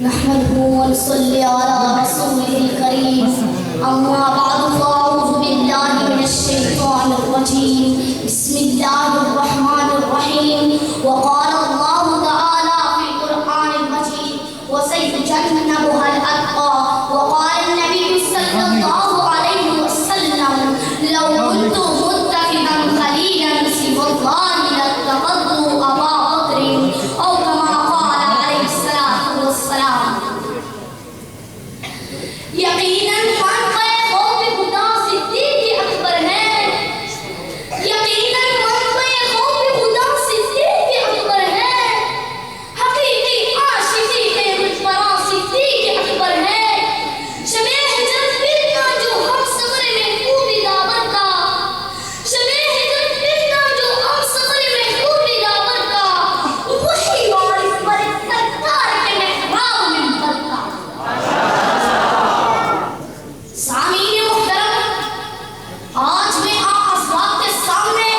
नहमदुहु व नसल्ली अला रसूलिल करीम अम्मा बाद फ़अऊज़ु बिल्लाहि मिनश शैतानिर रजीम बिस्मिल्लाहिर रहमानिर रहीम व क़ाल अल्लाहु तआला फ़िल क़ुरआनिल मजीद व सयजन्नबुहल अत्क़ा व क़ाल नबी सल्लल्लाहु अलैहि वसल्लम लौ कुन्तु मुत्तखिज़न ख़लीलन सिवल्लाहि लत्तख़ज़्तु अबा बकर औ कमा क़ाल अलैहि सलातु वस्सलाम। यकीनन मनक़े खौफ़ खुदा सिद्दीक़ अकबर है। यकीनन मनक़े खौफ़ खुदा सिद्दीक़ अकबर है। हक़ीक़ी आशिक़ी के मुजबरा सिद्दीक़ अकबर है। शबे हिजरत बितना जो हम सफ़र में खूबी दावर का, शबे हिजरत बितना जो हम सफ़र में खूबी दावर का, वही वारिस पर सरकार के महराब मिंबर का। सामीन मुहतरम, आज मैं आप हज़रात के सामने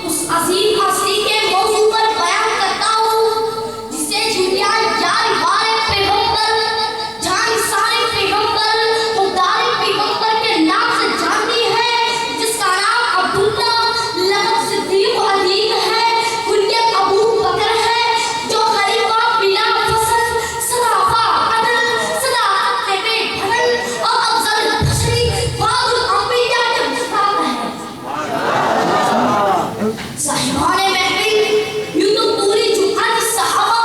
उस अजीम हस्ती के मौजू पर बयान करता हूँ जिसे दुनिया यार वारे पैगंबर, जानसारी पैगंबर, खुदारी पैगंबर के नाम से जानती है, जिसका नाम अब्दुल्ला लक़ब सिद्दीक़ अदीब है, कुनियत अबू बकर है, जो खलीफा बिला फसल सराफा अदल सदाकत के बेभरल और अफजल बशरी बाबुल अंबिया के मुस्ताक है। साहिबाने महफिल यूं तो पूरी जुमात सहाबा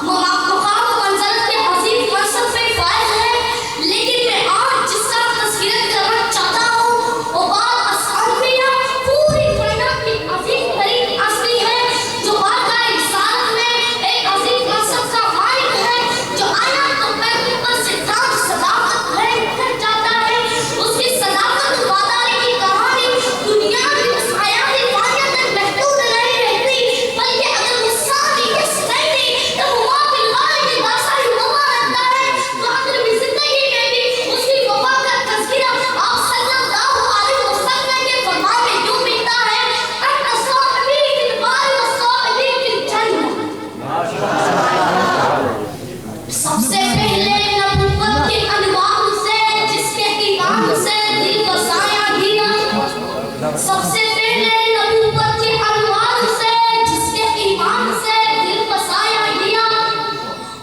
मकाम मंज़िलत के अजीम मनसब पे फाइज है, लेकिन मैं आज जिसका तज़किरा करना चाहता हूँ वो बात असहाबिया पूरी कायनात की अजीम तरीन असली है, जो बारगाह रिसालत में एक अजीम मनसब का मालिक है, जो आया तो पैगंबर से ताज सदाकत लेकर जाता है। उसकी सदाकत वफादारी की कहानी दुनिया की उस हयाती वाक़िया तक महदूद नहीं रहती, बल्कि अगर वो सादी के सदैती तो वो माफ़िल वाले की दासाई वफा रखता है, तो आखिर भी ज़िंदगी में भी उसकी वफा का तज़किरा आप सल्लल्लाहु अलैहि वसल्लम के फरमान में यूं मिलता है, अन्ना साहिबी फिल गार व साहिबी फिल जन्नह। सबसे पहले नबूवत के अनवार से, जिसके ईमान से दिल बसाया गया। सबसे पहले नबूवत के अनवार से, जिसके ईमान से दिल बसाया गया।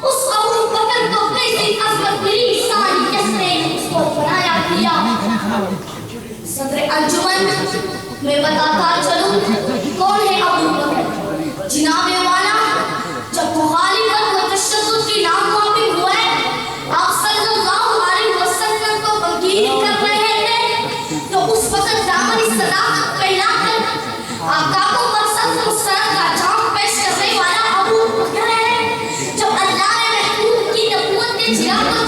उस अबू बकर को कैसी अज़मतली सानियत ने उसको बनाया गया। सदर अंजुमन में बताता चलूं कौन है अबू बकर। जिनाबे वाला जब मुखालिफत व तशद्दुद की नाकामी हुए, आप सल्लल्लाहु अलैहि वसल्लम को बंकीरी कर रहे थे, तो उस वक्त दामनी सदाकत फैलाकर आका को मकसद मुस्तरद का जाम पेश करने वाला अबू बकर है। जब अल्लाह ने महबूब की नबूवत के चिराग को